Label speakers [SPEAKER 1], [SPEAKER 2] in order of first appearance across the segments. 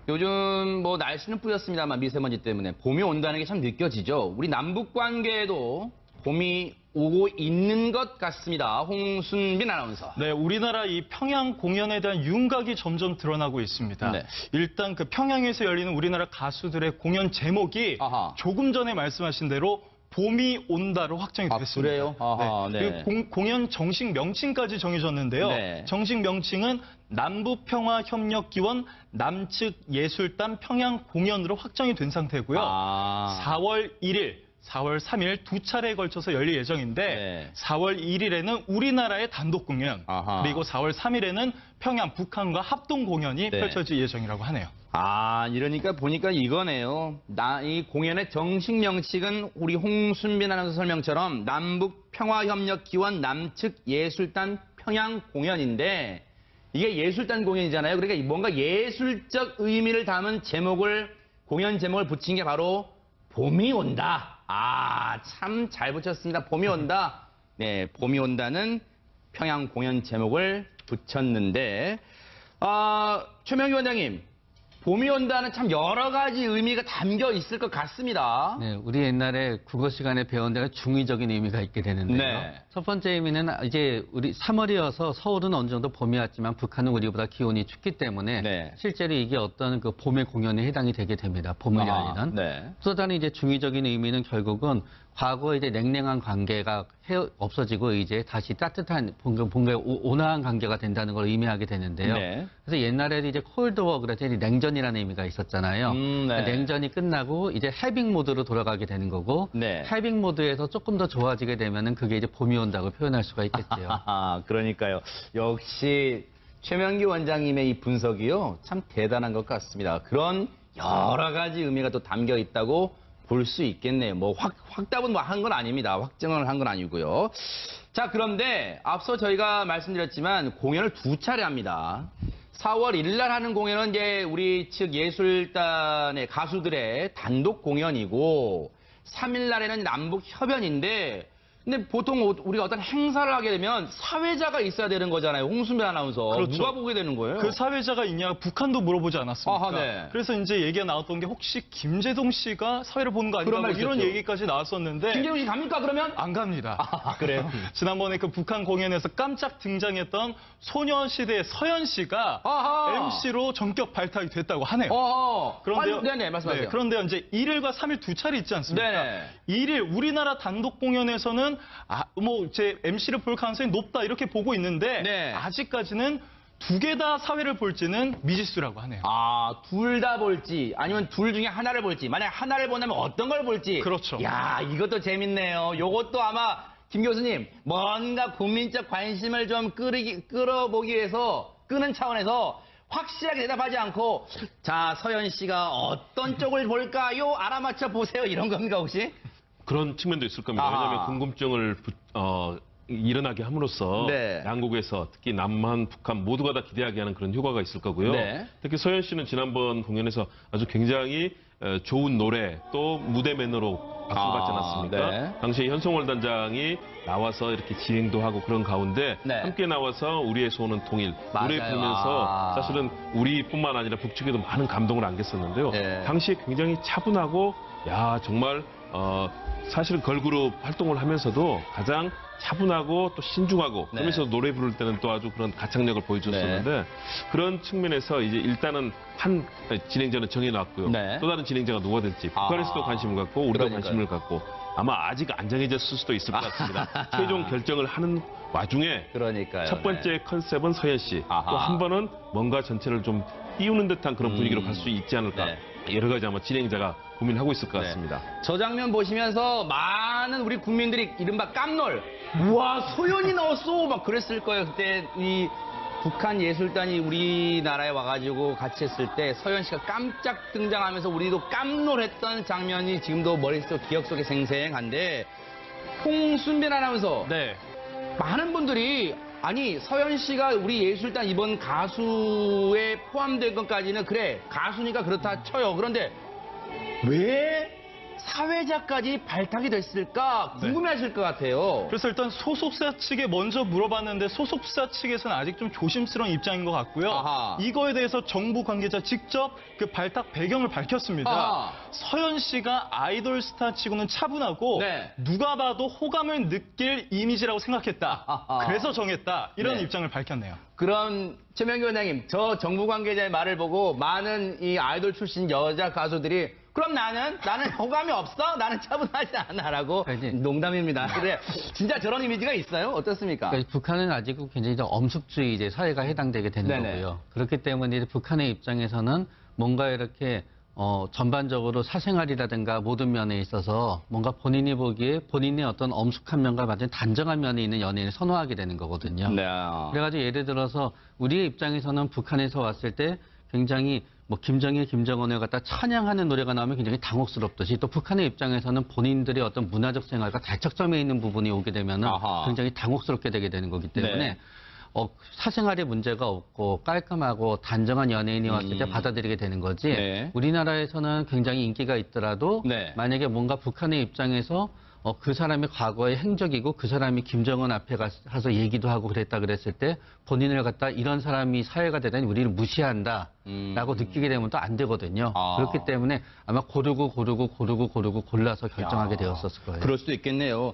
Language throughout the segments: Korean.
[SPEAKER 1] 요즘 뭐 날씨는 뿌였습니다만 미세먼지 때문에 봄이 온다는 게 참 느껴지죠. 우리 남북 관계에도 봄이 오고 있는 것 같습니다. 홍순빈 아나운서.
[SPEAKER 2] 네, 우리나라 이 평양 공연에 대한 윤곽이 점점 드러나고 있습니다. 네. 일단 그 평양에서 열리는 우리나라 가수들의 공연 제목이 조금 전에 말씀하신 대로 봄이 온다로 확정이 됐습니다.
[SPEAKER 1] 그래요? 아하,
[SPEAKER 2] 네. 그 공연 정식 명칭까지 정해졌는데요. 네. 정식 명칭은 남북평화협력기원 남측 예술단 평양 공연으로 확정이 된 상태고요. 4월 1일, 4월 3일 두 차례에 걸쳐서 열릴 예정인데 4월 1일에는 우리나라의 단독 공연, 그리고 4월 3일에는 평양, 북한과 합동 공연이 펼쳐질 예정이라고 하네요.
[SPEAKER 1] 이러니까 보니까 이거네요. 이 공연의 정식 명칭은 우리 홍순빈 아나운서 설명처럼 남북평화협력기원 남측 예술단 평양 공연인데 이게 예술단 공연이잖아요. 그러니까 뭔가 예술적 의미를 담은 공연 제목을 붙인 게 바로 봄이 온다. 참 잘 붙였습니다. 봄이 온다. 네, 봄이 온다는 평양 공연 제목을 붙였는데, 최명희 원장님, 봄이 온다는 참 여러 가지 의미가 담겨 있을 것 같습니다.
[SPEAKER 3] 네, 우리 옛날에 국어 시간에 배운 데가 중의적인 의미가 있게 되는데요.
[SPEAKER 1] 네.
[SPEAKER 3] 첫 번째 의미는 이제 우리 3월이어서 서울은 어느 정도 봄이 왔지만 북한은 우리보다 기온이 춥기 때문에 실제로 이게 어떤 그 봄의 공연에 해당이 되게 됩니다. 봄을 열리는. 또 다른 이제 중의적인 의미는 결국은 과거 이제 냉랭한 관계가 없어지고 이제 다시 따뜻한 뭔가 온화한 관계가 된다는 걸 의미하게 되는데요. 그래서 옛날에도 이제 콜드워 그래서 냉전이라는 의미가 있었잖아요. 냉전이 끝나고 이제 해빙 모드로 돌아가게 되는 거고 해빙 모드에서 조금 더 좋아지게 되면은 그게 이제 봄이 온다고 표현할 수가 있겠죠.
[SPEAKER 1] 그러니까요. 역시 최명기 원장님의 이 분석이요. 참 대단한 것 같습니다. 그런 여러 가지 의미가 또 담겨 있다고 볼 수 있겠네요. 뭐 확답은 한 건 아닙니다. 확정을 한 건 아니고요. 자, 그런데 앞서 저희가 말씀드렸지만 공연을 두 차례 합니다. 4월 1일 날 하는 공연은 이제 우리 측 예술단의 가수들의 단독 공연이고 3일 날에는 남북 협연인데 근데 보통 우리가 어떤 행사를 하게 되면 사회자가 있어야 되는 거잖아요. 홍순빈 아나운서.
[SPEAKER 2] 그렇죠.
[SPEAKER 1] 누가 보게 되는 거예요?
[SPEAKER 2] 그 사회자가 있냐 북한도 물어보지 않았습니까? 그래서 이제 얘기가 나왔던 게 혹시 김재동 씨가 사회를 보는 거 아닌가 이런 얘기까지 나왔었는데
[SPEAKER 1] 김재동 씨 갑니까 그러면?
[SPEAKER 2] 안 갑니다.
[SPEAKER 1] 그래요?
[SPEAKER 2] 지난번에 그 북한 공연에서 깜짝 등장했던 소녀시대의 서현 씨가 MC로 전격 발탁이 됐다고 하네요.
[SPEAKER 1] 그런데요. 네네, 말씀하세요.
[SPEAKER 2] 그런데 이제 1일과 3일 두 차례 있지 않습니까? 1일 우리나라 단독 공연에서는 제 MC를 볼 가능성이 높다 이렇게 보고 있는데 아직까지는 두 개 다 사회를 볼지는 미지수라고 하네요.
[SPEAKER 1] 둘 다 볼지 아니면 둘 중에 하나를 볼지 만약 하나를 본다면 어떤 걸 볼지.
[SPEAKER 2] 그렇죠.
[SPEAKER 1] 야, 이것도 재밌네요. 요것도 아마 김 교수님 뭔가 국민적 관심을 좀 끌어보기 위해서 끄는 차원에서 확실하게 대답하지 않고 자, 서현 씨가 어떤 쪽을 볼까요? 알아맞혀 보세요. 이런 겁니까 혹시?
[SPEAKER 4] 그런 측면도 있을 겁니다. 왜냐하면 궁금증을 일어나게 함으로써 양국에서 특히 남한, 북한 모두가 다 기대하게 하는 그런 효과가 있을 거고요. 특히 서현 씨는 지난번 공연에서 아주 굉장히 좋은 노래 또 무대 매너로 박수를 받지 않았습니까? 당시에 현송월 단장이 나와서 이렇게 진행도 하고 그런 가운데 함께 나와서 우리의 소원은 통일 노래 부르면서 사실은 우리뿐만 아니라 북측에도 많은 감동을 안겼었는데요. 당시에 굉장히 차분하고 정말 사실 걸그룹 활동을 하면서도 가장 차분하고 또 신중하고 그러면서 노래 부를 때는 또 아주 그런 가창력을 보여줬었는데 그런 측면에서 이제 일단은 한 진행자는 정해놨고요. 또 다른 진행자가 누가 될지 북한에서도 관심을 갖고 우리도 관심을 갖고 아마 아직 안 정해졌을 수도 있을 것 같습니다. 최종 결정을 하는 와중에 첫 번째 컨셉은 서현 씨, 또 한 번은 뭔가 전체를 좀 띄우는 듯한 그런 분위기로 갈 수 있지 않을까. 여러 가지 아마 진행자가 고민하고 있을 것 같습니다.
[SPEAKER 1] 저 장면 보시면서 많은 우리 국민들이 이른바 깜놀. 우와, 소연이 나왔어! 막 그랬을 거예요. 그때 이 북한 예술단이 우리나라에 와가지고 같이 했을 때 서현 씨가 깜짝 등장하면서 우리도 깜놀했던 장면이 지금도 머릿속, 기억 속에 생생한데 홍순빈 아나운서. 많은 분들이 아니 서현 씨가 우리 예술단 이번 가수에 포함된 것까지는 그래 가수니까 그렇다 쳐요. 그런데 왜 사회자까지 발탁이 됐을까 궁금해하실 것 같아요.
[SPEAKER 2] 그래서 일단 소속사 측에 먼저 물어봤는데 소속사 측에서는 아직 좀 조심스러운 입장인 것 같고요.
[SPEAKER 1] 아하.
[SPEAKER 2] 이거에 대해서 정부 관계자 직접 그 발탁 배경을 밝혔습니다.
[SPEAKER 1] 아하.
[SPEAKER 2] 서현 씨가 아이돌 스타 치고는 차분하고
[SPEAKER 1] 네.
[SPEAKER 2] 누가 봐도 호감을 느낄 이미지라고 생각했다.
[SPEAKER 1] 아하.
[SPEAKER 2] 그래서 정했다. 이런
[SPEAKER 1] 네.
[SPEAKER 2] 입장을 밝혔네요.
[SPEAKER 1] 그럼 최명규 원장님, 저 정부 관계자의 말을 보고 많은 이 아이돌 출신 여자 가수들이 그럼 나는 호감이 없어? 나는 차분하지 않아라고 농담입니다. 그래 진짜 저런 이미지가 있어요? 어떻습니까?
[SPEAKER 3] 그러니까 북한은 아직 굉장히 좀 엄숙주의 이제 사회가 해당되게 되는
[SPEAKER 1] 네네.
[SPEAKER 3] 거고요. 그렇기 때문에 이제 북한의 입장에서는 뭔가 이렇게 전반적으로 사생활이라든가 모든 면에 있어서 뭔가 본인이 보기에 본인의 어떤 엄숙한 면과 완전 단정한 면이 있는 연예인을 선호하게 되는 거거든요.
[SPEAKER 1] 네.
[SPEAKER 3] 그래가지고 예를 들어서 우리의 입장에서는 북한에서 왔을 때 굉장히 뭐 김정일, 김정은을 갖다 찬양하는 노래가 나오면 굉장히 당혹스럽듯이 또 북한의 입장에서는 본인들의 어떤 문화적 생활과 대척점에 있는 부분이 오게 되면은 굉장히 당혹스럽게 되게 되는 거기 때문에
[SPEAKER 1] 네.
[SPEAKER 3] 사생활에 문제가 없고 깔끔하고 단정한 연예인이 왔을 때 받아들이게 되는 거지.
[SPEAKER 1] 네.
[SPEAKER 3] 우리나라에서는 굉장히 인기가 있더라도
[SPEAKER 1] 네.
[SPEAKER 3] 만약에 뭔가 북한의 입장에서 그 사람의 과거의 행적이고 그 사람이 김정은 앞에 가서 얘기도 하고 그랬다 그랬을 때 본인을 갖다 이런 사람이 사회가 되다니 우리를 무시한다라고 느끼게 되면 또 안 되거든요. 그렇기 때문에 아마 고르고 골라서 결정하게 되었었을 거예요.
[SPEAKER 1] 그럴 수도 있겠네요.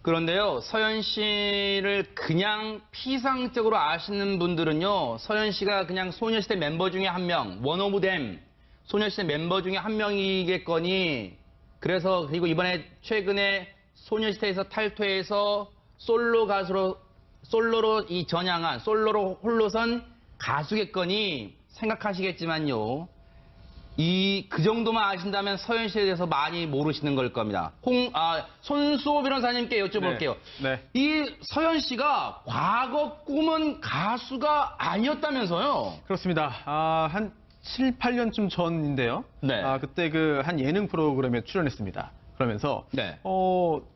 [SPEAKER 1] 그런데요, 서현 씨를 그냥 피상적으로 아시는 분들은요, 서현 씨가 그냥 소녀시대 멤버 중에 한 명, 원 오브 댐, 소녀시대 멤버 중에 한 명이겠거니, 그래서 그리고 이번에 최근에 소녀시대에서 탈퇴해서 솔로로 이 전향한 솔로로 홀로선 가수겠거니 생각하시겠지만요. 그 정도만 아신다면 서현 씨에 대해서 많이 모르시는 걸 겁니다. 손수호 변호사님께 여쭤볼게요.
[SPEAKER 2] 네.
[SPEAKER 1] 이 서현 씨가 과거 꿈은 가수가 아니었다면서요?
[SPEAKER 5] 그렇습니다. 한 7, 8년쯤 전인데요.
[SPEAKER 1] 네.
[SPEAKER 5] 그때 한 예능 프로그램에 출연했습니다. 그러면서
[SPEAKER 1] 네.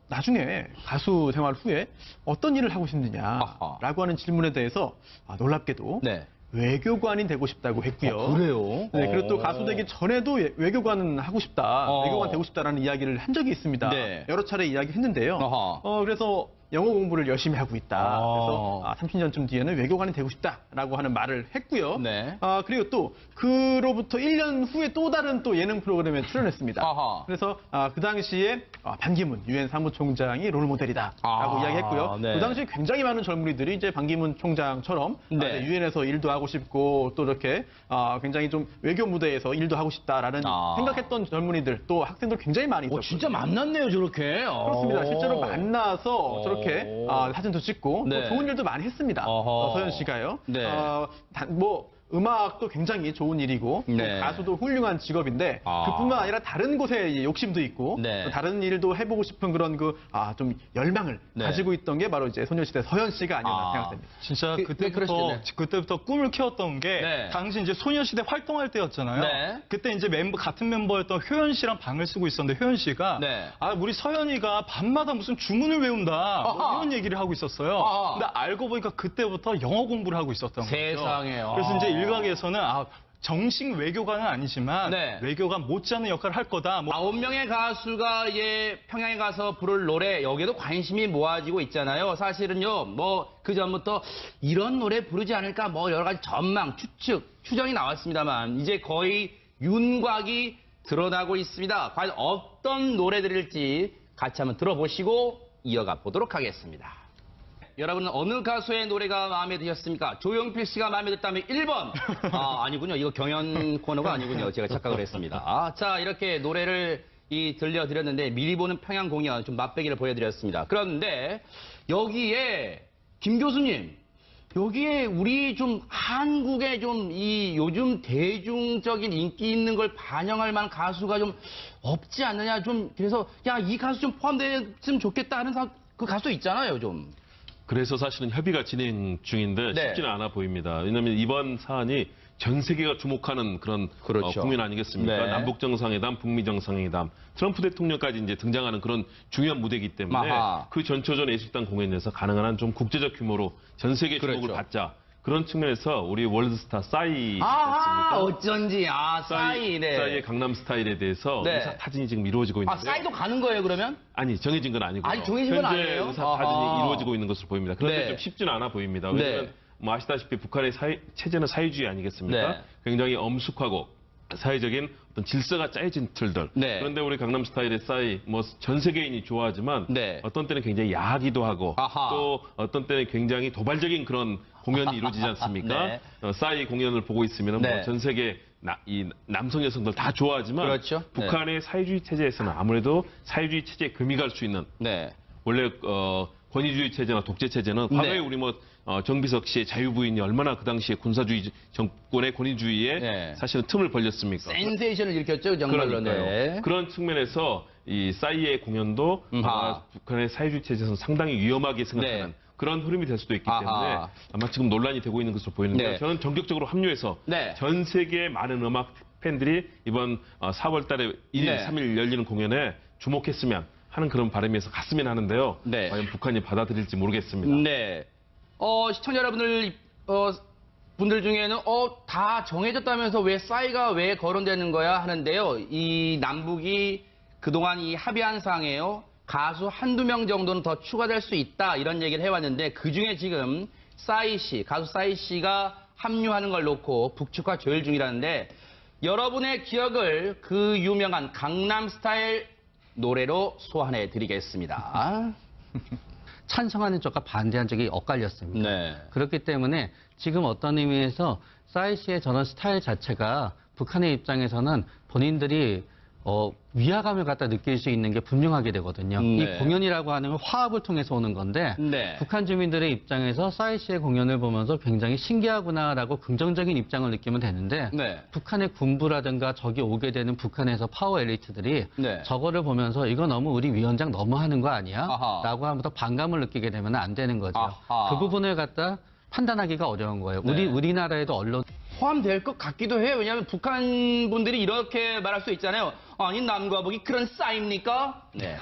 [SPEAKER 5] 나중에 가수 생활 후에 어떤 일을 하고 싶느냐라고 하는 질문에 대해서 놀랍게도
[SPEAKER 1] 네.
[SPEAKER 5] 외교관이 되고 싶다고 했고요.
[SPEAKER 1] 그래요?
[SPEAKER 5] 네, 그리고 또 가수 되기 전에도 외교관은 하고 싶다, 외교관 되고 싶다라는 이야기를 한 적이 있습니다.
[SPEAKER 1] 네.
[SPEAKER 5] 여러 차례 이야기했는데요. 그래서 영어 공부를 열심히 하고 있다. 그래서 30년쯤 뒤에는 외교관이 되고 싶다라고 하는 말을 했고요.
[SPEAKER 1] 네.
[SPEAKER 5] 그리고 또 그로부터 1년 후에 또 다른 또 예능 프로그램에 출연했습니다. 그래서 그 당시에 반기문 유엔 사무총장이 롤모델이다라고 이야기했고요.
[SPEAKER 1] 네.
[SPEAKER 5] 그 당시에 굉장히 많은 젊은이들이 이제 반기문 총장처럼
[SPEAKER 1] 네.
[SPEAKER 5] 유엔에서 일도 하고 싶고 또 이렇게 굉장히 좀 외교 무대에서 일도 하고 싶다라는 생각했던 젊은이들 또 학생들 굉장히 많이 있었거든요.
[SPEAKER 1] 진짜 만났네요, 저렇게.
[SPEAKER 5] 그렇습니다. 실제로 만나서 저렇게 사진도 찍고
[SPEAKER 1] 네.
[SPEAKER 5] 또 좋은 일도 많이 했습니다. 서현 씨가요.
[SPEAKER 1] 네.
[SPEAKER 5] 음악도 굉장히 좋은 일이고
[SPEAKER 1] 네.
[SPEAKER 5] 또 가수도 훌륭한 직업인데 그뿐만 아니라 다른 곳에 욕심도 있고
[SPEAKER 1] 네.
[SPEAKER 5] 또 다른 일도 해보고 싶은 그런 좀 열망을
[SPEAKER 1] 네.
[SPEAKER 5] 가지고 있던 게 바로 이제 소녀시대 서현 씨가 아니었나 생각됩니다.
[SPEAKER 2] 진짜
[SPEAKER 1] 그러시겠네.
[SPEAKER 2] 그때부터 꿈을 키웠던 게
[SPEAKER 1] 네.
[SPEAKER 2] 당시 이제 소녀시대 활동할 때였잖아요.
[SPEAKER 1] 네.
[SPEAKER 2] 그때 이제 같은 멤버였던 효연 씨랑 방을 쓰고 있었는데 효연 씨가
[SPEAKER 1] 네.
[SPEAKER 2] 우리 서연이가 밤마다 무슨 주문을 외운다 뭐 이런 얘기를 하고 있었어요. 근데 알고 보니까 그때부터 영어 공부를 하고 있었던 거죠.
[SPEAKER 1] 세상에요.
[SPEAKER 2] 그래서 이제 일각에서는 정식 외교관은 아니지만
[SPEAKER 1] 네.
[SPEAKER 2] 외교관 못지않은 역할을 할 거다.
[SPEAKER 1] 9명의 가수가 평양에 가서 부를 노래 여기에도 관심이 모아지고 있잖아요. 사실은요, 그 전부터 이런 노래 부르지 않을까 여러 가지 전망, 추정이 나왔습니다만 이제 거의 윤곽이 드러나고 있습니다. 과연 어떤 노래들일지 같이 한번 들어보시고 이어가 보도록 하겠습니다. 여러분은 어느 가수의 노래가 마음에 드셨습니까? 조용필 씨가 마음에 들었다면 1번. 아니군요. 이거 경연 코너가 아니군요. 제가 착각을 했습니다. 자, 이렇게 노래를 들려드렸는데 미리 보는 평양 공연 좀 맛배기를 보여드렸습니다. 그런데 여기에 김 교수님, 여기에 우리 좀 한국의 좀 요즘 대중적인 인기 있는 걸 반영할 만한 가수가 좀 없지 않느냐. 그래서 이 가수 좀 포함됐으면 좋겠다 하는 그 가수 있잖아요, 좀.
[SPEAKER 4] 그래서 사실은 협의가 진행 중인데
[SPEAKER 1] 네.
[SPEAKER 4] 쉽지는 않아 보입니다. 왜냐하면 이번 사안이 전 세계가 주목하는 그런
[SPEAKER 1] 그렇죠.
[SPEAKER 4] 국면 아니겠습니까?
[SPEAKER 1] 네.
[SPEAKER 4] 남북 정상회담, 북미 정상회담, 트럼프 대통령까지 이제 등장하는 그런 중요한 무대이기 때문에 그 전초전 예술단 공연에서 가능한 한 좀 국제적 규모로 전 세계 주목을
[SPEAKER 1] 그렇죠.
[SPEAKER 4] 받자. 그런 측면에서 우리 월드스타 싸이
[SPEAKER 1] 아,
[SPEAKER 4] 있습니까?
[SPEAKER 1] 어쩐지. 싸이. 네.
[SPEAKER 4] 싸이의 강남 스타일에 대해서
[SPEAKER 1] 네.
[SPEAKER 4] 의사 타진이 지금 이루어지고 있는데.
[SPEAKER 1] 싸이도 가는 거예요, 그러면?
[SPEAKER 4] 아니, 정해진 건 아니고요.
[SPEAKER 1] 아니, 정해진 건
[SPEAKER 4] 현재
[SPEAKER 1] 아니에요?
[SPEAKER 4] 의사 타진이 이루어지고 있는 것으로 보입니다. 그런데
[SPEAKER 1] 네.
[SPEAKER 4] 좀 쉽지는 않아 보입니다. 왜냐하면
[SPEAKER 1] 네.
[SPEAKER 4] 뭐 아시다시피 북한의 체제는 사회주의 아니겠습니까?
[SPEAKER 1] 네.
[SPEAKER 4] 굉장히 엄숙하고 사회적인 어떤 질서가 짜여진 틀들.
[SPEAKER 1] 네.
[SPEAKER 4] 그런데 우리 강남 스타일의 싸이, 뭐 전 세계인이 좋아하지만
[SPEAKER 1] 네.
[SPEAKER 4] 어떤 때는 굉장히 야하기도 하고
[SPEAKER 1] 아하.
[SPEAKER 4] 또 어떤 때는 굉장히 도발적인 그런 공연이 이루어지지 않습니까?
[SPEAKER 1] 네.
[SPEAKER 4] 싸이 공연을 보고 있으면
[SPEAKER 1] 네.
[SPEAKER 4] 뭐 전 세계 이 남성 여성들 다 좋아하지만
[SPEAKER 1] 그렇죠.
[SPEAKER 4] 북한의 사회주의 체제에서는 아무래도 사회주의 체제에 금이 갈 수 있는
[SPEAKER 1] 네.
[SPEAKER 4] 원래 권위주의 체제나 독재 체제는 과거에
[SPEAKER 1] 네.
[SPEAKER 4] 우리 뭐 정비석 씨의 자유부인이 얼마나 그 당시에 군사주의 정권의 권위주의에
[SPEAKER 1] 네.
[SPEAKER 4] 사실은 틈을 벌렸습니까?
[SPEAKER 1] 센세이션을 일으켰죠, 정말로.
[SPEAKER 4] 그러니까요.
[SPEAKER 1] 네.
[SPEAKER 4] 그런 측면에서 이 싸이의 공연도 아마 북한의 사회주의 체제에서는 상당히 위험하게 생각하는
[SPEAKER 1] 네.
[SPEAKER 4] 그런 흐름이 될 수도 있기
[SPEAKER 1] 아하.
[SPEAKER 4] 때문에 아마 지금 논란이 되고 있는 것으로 보이는데
[SPEAKER 1] 네.
[SPEAKER 4] 저는 전격적으로 합류해서
[SPEAKER 1] 네.
[SPEAKER 4] 전 세계의 많은 음악 팬들이 이번 4월 달에 1일,
[SPEAKER 1] 네.
[SPEAKER 4] 3일 열리는 공연에 주목했으면 하는 그런 바람에서 갔으면 하는데요.
[SPEAKER 1] 네.
[SPEAKER 4] 과연 북한이 받아들일지 모르겠습니다.
[SPEAKER 1] 네. 시청자 여러분들, 분들 중에는, 다 정해졌다면서 왜 싸이가 왜 거론되는 거야 하는데요. 이 남북이 그동안 이 합의한 사항에요. 가수 한두 명 정도는 더 추가될 수 있다. 이런 얘기를 해왔는데, 그 중에 지금 가수 싸이 씨가 합류하는 걸 놓고 북측과 조율 중이라는데, 여러분의 기억을 그 유명한 강남 스타일 노래로 소환해 드리겠습니다.
[SPEAKER 3] 찬성하는 쪽과 반대한 쪽이 엇갈렸습니다.
[SPEAKER 1] 네.
[SPEAKER 3] 그렇기 때문에 지금 어떤 의미에서 싸이 씨의 저런 스타일 자체가 북한의 입장에서는 본인들이 위화감을 갖다 느낄 수 있는 게 분명하게 되거든요.
[SPEAKER 1] 네.
[SPEAKER 3] 이 공연이라고 하는 건 화합을 통해서 오는 건데
[SPEAKER 1] 네.
[SPEAKER 3] 북한 주민들의 입장에서 싸이 씨의 공연을 보면서 굉장히 신기하구나라고 긍정적인 입장을 느끼면 되는데
[SPEAKER 1] 네.
[SPEAKER 3] 북한의 군부라든가 저기 오게 되는 북한에서 파워 엘리트들이
[SPEAKER 1] 네.
[SPEAKER 3] 저거를 보면서 이거 너무 우리 위원장 너무하는 거 아니야?
[SPEAKER 1] 아하.
[SPEAKER 3] 라고 하면서 반감을 느끼게 되면 안 되는 거죠.
[SPEAKER 1] 아하.
[SPEAKER 3] 그 부분을 갖다 판단하기가 어려운 거예요.
[SPEAKER 1] 네.
[SPEAKER 3] 우리나라에도 언론
[SPEAKER 1] 포함될 것 같기도 해요. 왜냐하면 북한 분들이 이렇게 말할 수 있잖아요. 아니 남과 북이 그런 싸입니까? 네.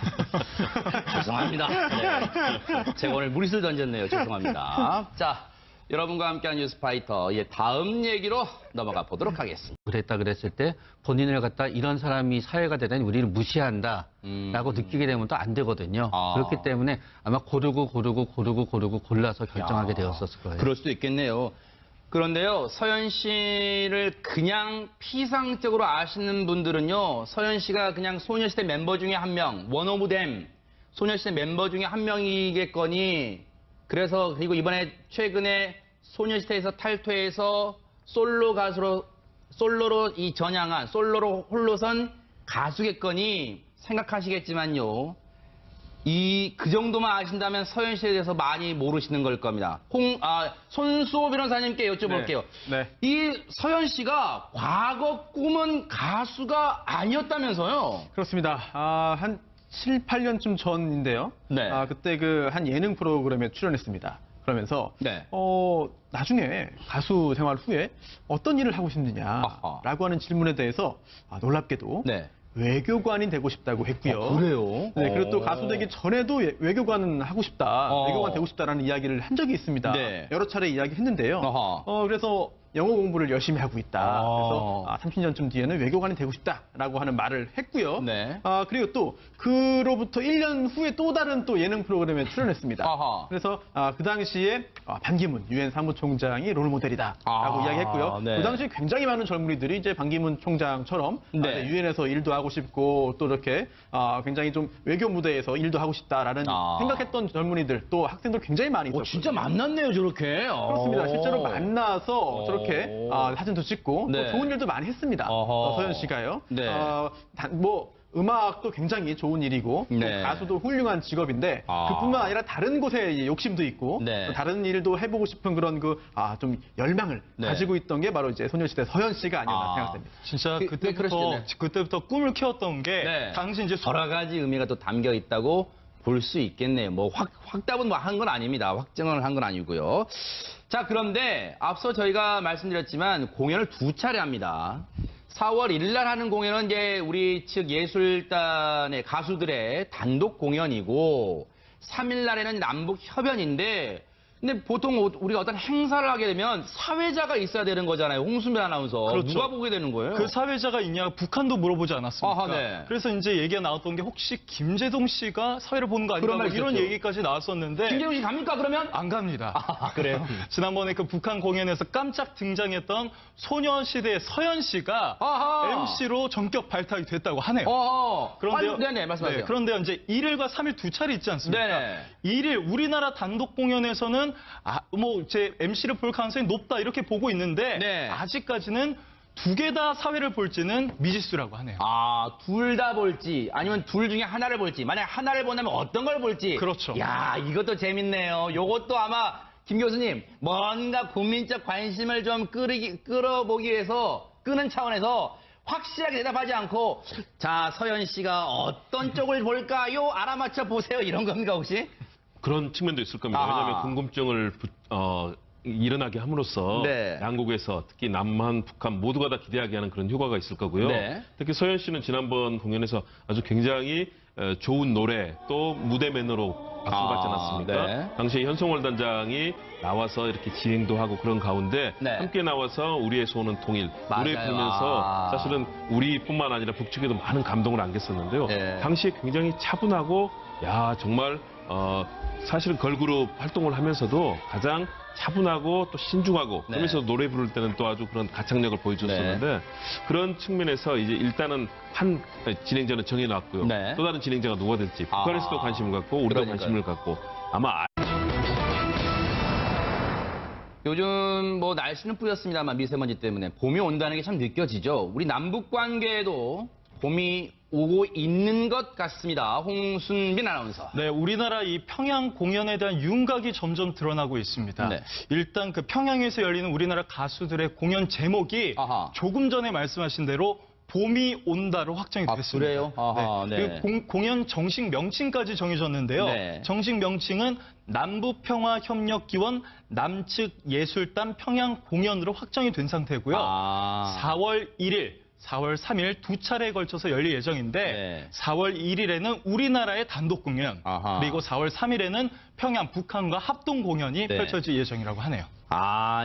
[SPEAKER 1] 죄송합니다. 네. 제가 오늘 무리수를 던졌네요. 죄송합니다. 자, 여러분과 함께한 뉴스파이터 다음 얘기로 넘어가 보도록 하겠습니다.
[SPEAKER 3] 그랬다 그랬을 때 본인을 갖다 이런 사람이 사회가 되다니 우리를 무시한다라고 느끼게 되면 또 안 되거든요. 그렇기 때문에 아마 고르고 골라서 결정하게 되었었을 거예요.
[SPEAKER 1] 그럴 수도 있겠네요. 그런데요, 서현 씨를 그냥 피상적으로 아시는 분들은요, 서현 씨가 그냥 소녀시대 멤버 중에 한 명, 원 오브 댐, 소녀시대 member 중에 한 명이겠거니, 그래서 그리고 이번에 최근에 소녀시대에서 탈퇴해서 솔로 가수로, 솔로로 이 전향한, 솔로로 홀로선 가수겠거니 생각하시겠지만요, 그 정도만 아신다면 서현 씨에 대해서 많이 모르시는 걸 겁니다. 손수호 변호사님께 여쭤볼게요.
[SPEAKER 5] 네.
[SPEAKER 1] 이 서현 씨가 과거 꿈은 가수가 아니었다면서요?
[SPEAKER 5] 그렇습니다. 한 7, 8년쯤 전인데요.
[SPEAKER 1] 네.
[SPEAKER 5] 그때 한 예능 프로그램에 출연했습니다. 그러면서
[SPEAKER 1] 네.
[SPEAKER 5] 나중에 가수 생활 후에 어떤 일을 하고 싶느냐라고 하는 질문에 대해서 놀랍게도
[SPEAKER 1] 네.
[SPEAKER 5] 외교관이 되고 싶다고 했고요.
[SPEAKER 1] 그래요?
[SPEAKER 5] 네, 그리고 또 가수 되기 전에도 외교관은 하고 싶다, 외교관 되고 싶다라는 이야기를 한 적이 있습니다.
[SPEAKER 1] 네.
[SPEAKER 5] 여러 차례 이야기했는데요. 그래서 영어 공부를 열심히 하고 있다. 그래서 30년쯤 뒤에는 외교관이 되고 싶다라고 하는 말을 했고요.
[SPEAKER 1] 네.
[SPEAKER 5] 그리고 또 그로부터 1년 후에 또 다른 또 예능 프로그램에 출연했습니다. 그래서 그 당시에 반기문 유엔 사무총장이 롤모델이다라고 이야기했고요.
[SPEAKER 1] 네.
[SPEAKER 5] 그 당시에 굉장히 많은 젊은이들이 이제 반기문 총장처럼
[SPEAKER 1] 네.
[SPEAKER 5] 유엔에서 일도 하고 싶고 또 이렇게 굉장히 좀 외교 무대에서 일도 하고 싶다라는 생각했던 젊은이들 또 학생들 굉장히 많이 있었어요.
[SPEAKER 1] 진짜 만났네요, 저렇게.
[SPEAKER 5] 그렇습니다. 실제로 만나서 저렇게 사진도 찍고
[SPEAKER 1] 네.
[SPEAKER 5] 또 좋은 일도 많이 했습니다. 서현 씨가요.
[SPEAKER 1] 네.
[SPEAKER 5] 음악도 굉장히 좋은 일이고 또
[SPEAKER 1] 네.
[SPEAKER 5] 가수도 훌륭한 직업인데 그뿐만 아니라 다른 곳에 욕심도 있고
[SPEAKER 1] 네.
[SPEAKER 5] 또 다른 일도 해보고 싶은 그런 좀 열망을
[SPEAKER 1] 네.
[SPEAKER 5] 가지고 있던 게 바로 이제 소녀시대 서현 씨가 아니었나 생각됩니다.
[SPEAKER 2] 진짜
[SPEAKER 1] 그러시겠네.
[SPEAKER 2] 그때부터 꿈을 키웠던 게
[SPEAKER 1] 네.
[SPEAKER 2] 당시 이제
[SPEAKER 1] 여러 가지 의미가 또 담겨 있다고 볼 수 있겠네요. 뭐 확답은 한 건 아닙니다. 확정을 한 건 아니고요. 자, 그런데 앞서 저희가 말씀드렸지만 공연을 2차례 합니다. 4월 1일 날 하는 공연은 이제 우리 측 예술단의 가수들의 단독 공연이고 3일 날에는 남북 협연인데 근데 보통 우리가 어떤 행사를 하게 되면 사회자가 있어야 되는 거잖아요. 홍순빈 아나운서.
[SPEAKER 2] 그렇죠.
[SPEAKER 1] 누가 보게 되는 거예요?
[SPEAKER 2] 그 사회자가 있냐 북한도 물어보지 않았습니까?
[SPEAKER 1] 아하, 네.
[SPEAKER 2] 그래서 이제 얘기가 나왔던 게 혹시 김재동 씨가 사회를 보는 거 아닌가 뭐 이런 얘기까지 나왔었는데
[SPEAKER 1] 김재동 씨 갑니까 그러면?
[SPEAKER 2] 안 갑니다.
[SPEAKER 1] 그래요?
[SPEAKER 2] 지난번에 그 북한 공연에서 깜짝 등장했던 소녀시대 서현 씨가
[SPEAKER 1] 아하.
[SPEAKER 2] MC로 전격 발탁이 됐다고 하네요.
[SPEAKER 1] 그런데요. 네네, 말씀하세요.
[SPEAKER 2] 네, 그런데요, 이제 1일과 3일 두 차례 있지 않습니까?
[SPEAKER 1] 네네.
[SPEAKER 2] 1일 우리나라 단독 공연에서는 제 MC를 볼 가능성이 높다 이렇게 보고 있는데
[SPEAKER 1] 네.
[SPEAKER 2] 아직까지는 두 개 다 사회를 볼지는 미지수라고 하네요.
[SPEAKER 1] 둘 다 볼지 아니면 둘 중에 하나를 볼지 만약 하나를 본다면 어떤 걸 볼지.
[SPEAKER 2] 그렇죠.
[SPEAKER 1] 야, 이것도 재밌네요. 요것도 아마 김 교수님 뭔가 국민적 관심을 좀 끌어보기 위해서 끄는 차원에서 확실하게 대답하지 않고 자, 서현 씨가 어떤 쪽을 볼까요? 알아맞혀 보세요. 이런 겁니까 혹시?
[SPEAKER 4] 그런 측면도 있을 겁니다. 왜냐하면 궁금증을 일어나게 함으로써
[SPEAKER 1] 네.
[SPEAKER 4] 양국에서 특히 남한, 북한 모두가 다 기대하게 하는 그런 효과가 있을 거고요.
[SPEAKER 1] 네.
[SPEAKER 4] 특히 서현 씨는 지난번 공연에서 아주 굉장히 좋은 노래 또 무대 매너로 박수를 받지 않았습니까?
[SPEAKER 1] 네.
[SPEAKER 4] 당시에 현송월 단장이 나와서 이렇게 진행도 하고 그런 가운데
[SPEAKER 1] 네.
[SPEAKER 4] 함께 나와서 우리의 소원은 통일
[SPEAKER 1] 맞아요.
[SPEAKER 4] 노래 부르면서 사실은 우리뿐만 아니라 북측에도 많은 감동을 안겼었는데요.
[SPEAKER 1] 네.
[SPEAKER 4] 당시에 굉장히 차분하고 야 정말 사실은 걸그룹 활동을 하면서도 가장 차분하고 또 신중하고 그러면서 노래 부를 때는 또 아주 그런 가창력을 보여줬었는데 그런 측면에서 이제 일단은 한 진행자는 정해놨고요. 또 다른 진행자가 누가 될지 북한에서도 관심을 갖고 우리도 관심을 갖고 아마
[SPEAKER 1] 요즘 뭐 날씨는 뿌였습니다만 미세먼지 때문에 봄이 온다는 게 참 느껴지죠. 우리 남북 관계에도 봄이 오고 있는 것 같습니다. 홍순빈 아나운서.
[SPEAKER 2] 네, 우리나라 이 평양 공연에 대한 윤곽이 점점 드러나고 있습니다.
[SPEAKER 1] 네.
[SPEAKER 2] 일단 그 평양에서 열리는 우리나라 가수들의 공연 제목이 조금 전에 말씀하신 대로 봄이 온다로 확정이 됐습니다.
[SPEAKER 1] 그래요?
[SPEAKER 2] 네. 그리고 공연 정식 명칭까지 정해졌는데요.
[SPEAKER 1] 네.
[SPEAKER 2] 정식 명칭은 남북평화협력기원 남측 예술단 평양 공연으로 확정이 된 상태고요. 4월 1일, 4월 3일 두 차례에 걸쳐서 열릴 예정인데 4월 1일에는 우리나라의 단독 공연, 그리고 4월 3일에는 평양, 북한과 합동 공연이 펼쳐질 예정이라고 하네요.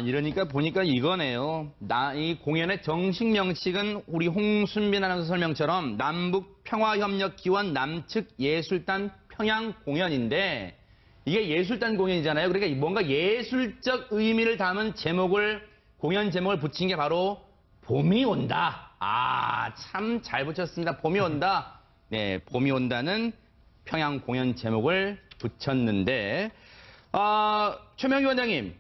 [SPEAKER 1] 이러니까 보니까 이거네요. 이 공연의 정식 명칭은 우리 홍순빈 아나운서 설명처럼 남북평화협력기원 남측 예술단 평양 공연인데 이게 예술단 공연이잖아요. 그러니까 뭔가 예술적 의미를 담은 공연 제목을 붙인 게 바로 봄이 온다. 참 잘 붙였습니다. 봄이 온다. 네, 봄이 온다는 평양 공연 제목을 붙였는데, 최명희 원장님,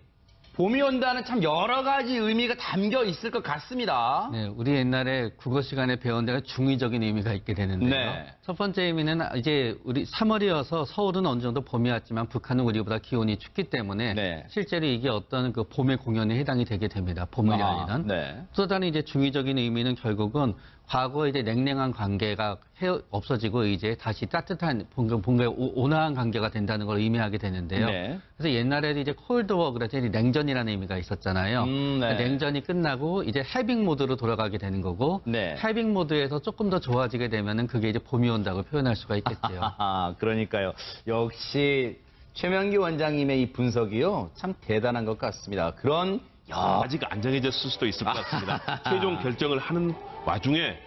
[SPEAKER 1] 봄이 온다는 참 여러 가지 의미가 담겨 있을 것 같습니다.
[SPEAKER 3] 네, 우리 옛날에 국어 시간에 배운 데가 중의적인 의미가 있게 되는데요.
[SPEAKER 1] 네.
[SPEAKER 3] 첫 번째 의미는 이제 우리 3월이어서 서울은 어느 정도 봄이 왔지만 북한은 우리보다 기온이 춥기 때문에 실제로 이게 어떤 그 봄의 공연에 해당이 되게 됩니다. 봄을 열리는. 또 다른 이제 중의적인 의미는 결국은 과거에 이제 냉랭한 관계가 없어지고 이제 다시 따뜻한 뭔가 온화한 관계가 된다는 걸 의미하게 되는데요. 그래서 옛날에도 이제 콜드워 그래서 냉전이라는 의미가 있었잖아요. 냉전이 끝나고 이제 해빙 모드로 돌아가게 되는 거고 해빙 모드에서 조금 더 좋아지게 되면은 그게 이제 봄이 온다고 표현할 수가 있겠죠.
[SPEAKER 1] 그러니까요. 역시 최명기 원장님의 이 분석이요. 참 대단한 것 같습니다.
[SPEAKER 4] 아직 안 정해졌을 수도 있을 것 같습니다. 최종 결정을 하는 와중에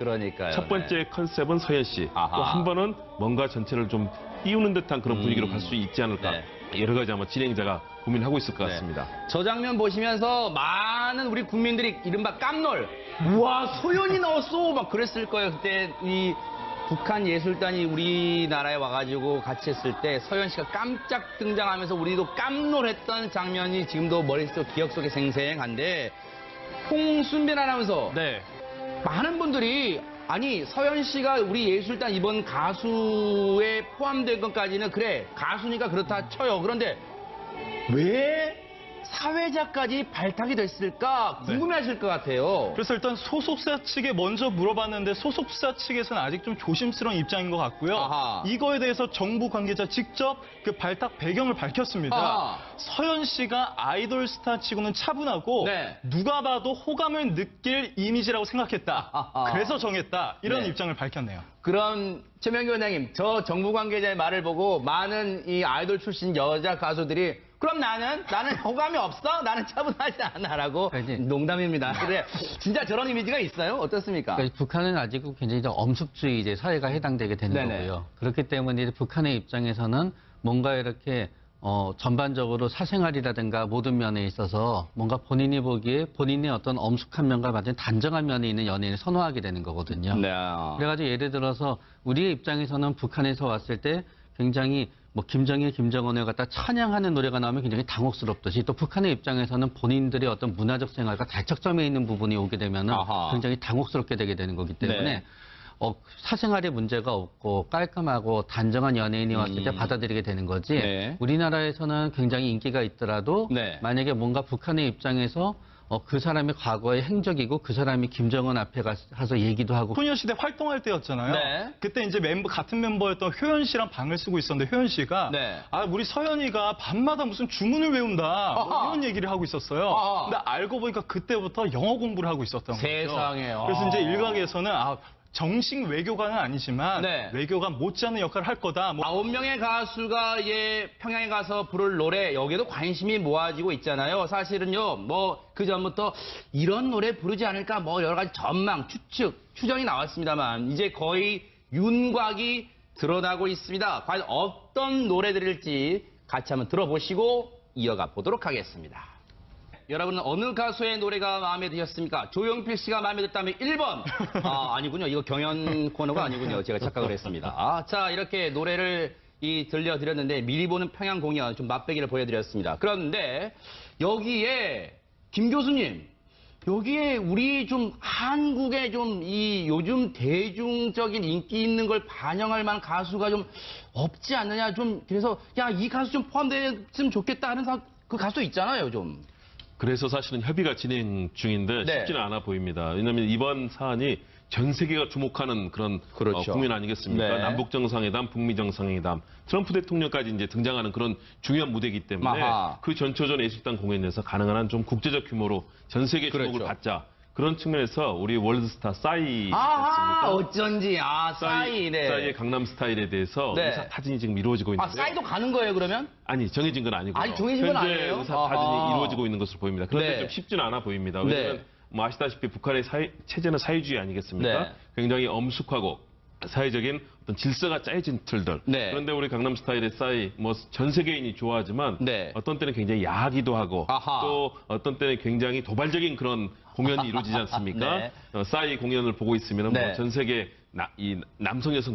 [SPEAKER 4] 첫 번째 컨셉은 서현 씨, 또 한 번은 뭔가 전체를 좀 띄우는 듯한 그런 분위기로 갈 수 있지 않을까. 여러 가지 아마 진행자가 고민하고 있을 것 같습니다.
[SPEAKER 1] 저 장면 보시면서 많은 우리 국민들이 이른바 깜놀. 우와, 소연이 나왔어. 막 그랬을 거예요. 그때 이 북한 예술단이 우리나라에 와가지고 같이 했을 때 서현 씨가 깜짝 등장하면서 우리도 깜놀했던 장면이 지금도 머릿속 기억 속에 생생한데 홍순빈 아나운서 많은 분들이 아니 서현 씨가 우리 예술단 이번 가수에 포함된 것까지는 그래 가수니까 그렇다 쳐요. 그런데 왜 사회자까지 발탁이 됐을까 궁금해하실 것 같아요.
[SPEAKER 2] 그래서 일단 소속사 측에 먼저 물어봤는데 소속사 측에서는 아직 좀 조심스러운 입장인 것 같고요. 이거에 대해서 정부 관계자 직접 그 발탁 배경을 밝혔습니다. 서현 씨가 아이돌 스타치고는 차분하고 누가 봐도 호감을 느낄 이미지라고 생각했다. 그래서 정했다. 이런 입장을 밝혔네요.
[SPEAKER 1] 그럼 최명기 원장님, 저 정부 관계자의 말을 보고 많은 이 아이돌 출신 여자 가수들이 그럼 나는 호감이 없어? 나는 처분하지 않아라고. 농담입니다. 근데 진짜 저런 이미지가 있어요? 어떻습니까?
[SPEAKER 3] 그러니까 북한은 아직 굉장히 엄숙주의 이제 사회가 해당되게 되는
[SPEAKER 1] 네네.
[SPEAKER 3] 거고요. 그렇기 때문에 이제 북한의 입장에서는 뭔가 이렇게 전반적으로 사생활이라든가 모든 면에 있어서 뭔가 본인이 보기에 본인의 어떤 엄숙한 면과 완전 단정한 면에 있는 연예인을 선호하게 되는 거거든요.
[SPEAKER 1] 네.
[SPEAKER 3] 그래가지고 예를 들어서 우리의 입장에서는 북한에서 왔을 때 굉장히 뭐 김정일, 김정은을 갖다 찬양하는 노래가 나오면 굉장히 당혹스럽듯이 또 북한의 입장에서는 본인들의 어떤 문화적 생활과 대척점에 있는 부분이 오게 되면은 굉장히 당혹스럽게 되게 되는 거기 때문에
[SPEAKER 1] 네.
[SPEAKER 3] 사생활에 문제가 없고 깔끔하고 단정한 연예인이 왔을 때 받아들이게 되는 거지.
[SPEAKER 1] 네.
[SPEAKER 3] 우리나라에서는 굉장히 인기가 있더라도
[SPEAKER 1] 네.
[SPEAKER 3] 만약에 뭔가 북한의 입장에서 그 사람의 과거의 행적이고 그 사람이 김정은 앞에 가서 얘기도 하고
[SPEAKER 2] 소녀시대 활동할 때였잖아요.
[SPEAKER 1] 네.
[SPEAKER 2] 그때 이제 같은 멤버였던 효연 씨랑 방을 쓰고 있었는데 효연 씨가
[SPEAKER 1] 네.
[SPEAKER 2] 우리 서연이가 밤마다 무슨 주문을 외운다 뭐 이런 얘기를 하고 있었어요. 근데 알고 보니까 그때부터 영어 공부를 하고 있었던 거죠.
[SPEAKER 1] 세상에요.
[SPEAKER 2] 그래서 이제 일각에서는 정식 외교관은 아니지만
[SPEAKER 1] 네.
[SPEAKER 2] 외교관 못지않은 역할을 할 거다.
[SPEAKER 1] 9명의 가수가 평양에 가서 부를 노래 여기에도 관심이 모아지고 있잖아요. 사실은요, 그 전부터 이런 노래 부르지 않을까 여러 가지 전망, 추정이 나왔습니다만 이제 거의 윤곽이 드러나고 있습니다. 과연 어떤 노래들일지 같이 한번 들어보시고 이어가 보도록 하겠습니다. 여러분은 어느 가수의 노래가 마음에 드셨습니까? 조용필 씨가 마음에 들었다면 1번. 아니군요. 이거 경연 코너가 아니군요. 제가 착각을 했습니다. 자, 이렇게 노래를 들려드렸는데 미리 보는 평양 공연 좀 맛배기를 보여드렸습니다. 그런데 여기에 김 교수님, 여기에 우리 좀 한국의 좀 요즘 대중적인 인기 있는 걸 반영할 만한 가수가 좀 없지 않느냐. 그래서 이 가수 좀 포함됐으면 좋겠다 하는 그 가수 있잖아요, 좀.
[SPEAKER 4] 그래서 사실은 협의가 진행 중인데
[SPEAKER 1] 네.
[SPEAKER 4] 쉽지는 않아 보입니다. 왜냐하면 이번 사안이 전 세계가 주목하는 그런
[SPEAKER 1] 그렇죠.
[SPEAKER 4] 국면 아니겠습니까?
[SPEAKER 1] 네.
[SPEAKER 4] 남북 정상회담, 북미 정상회담, 트럼프 대통령까지 이제 등장하는 그런 중요한 무대이기 때문에 그 전초전 예술단 공연에서 가능한 한 좀 국제적 규모로 전 세계 주목을
[SPEAKER 1] 그렇죠.
[SPEAKER 4] 받자. 그런 측면에서 우리 월드스타 싸이 있습니까?
[SPEAKER 1] 어쩐지 싸이. 네.
[SPEAKER 4] 싸이의 강남 스타일에 대해서
[SPEAKER 1] 네.
[SPEAKER 4] 의사 타진이 지금 이루어지고 있는데
[SPEAKER 1] 싸이도 가는 거예요, 그러면?
[SPEAKER 4] 아니 정해진 건 아니고요.
[SPEAKER 1] 아니, 정해진 건
[SPEAKER 4] 현재
[SPEAKER 1] 아니에요?
[SPEAKER 4] 의사 타진이 이루어지고 있는 것으로 보입니다. 그런데
[SPEAKER 1] 네.
[SPEAKER 4] 좀 쉽지는 않아 보입니다.
[SPEAKER 1] 네.
[SPEAKER 4] 왜냐하면 아시다시피 북한의 체제는 사회주의 아니겠습니까?
[SPEAKER 1] 네.
[SPEAKER 4] 굉장히 엄숙하고 사회적인 어떤 질서가 짜여진 틀들.
[SPEAKER 1] 네.
[SPEAKER 4] 그런데 우리 강남 스타일의 싸이 전 세계인이 좋아하지만
[SPEAKER 1] 네.
[SPEAKER 4] 어떤 때는 굉장히 야하기도 하고 또 어떤 때는 굉장히 도발적인 그런 공연이 이루어지지 않습니까?
[SPEAKER 1] 네.
[SPEAKER 4] 싸이 공연을 보고 있으면
[SPEAKER 1] 네.
[SPEAKER 4] 전 세계 이 남성 여성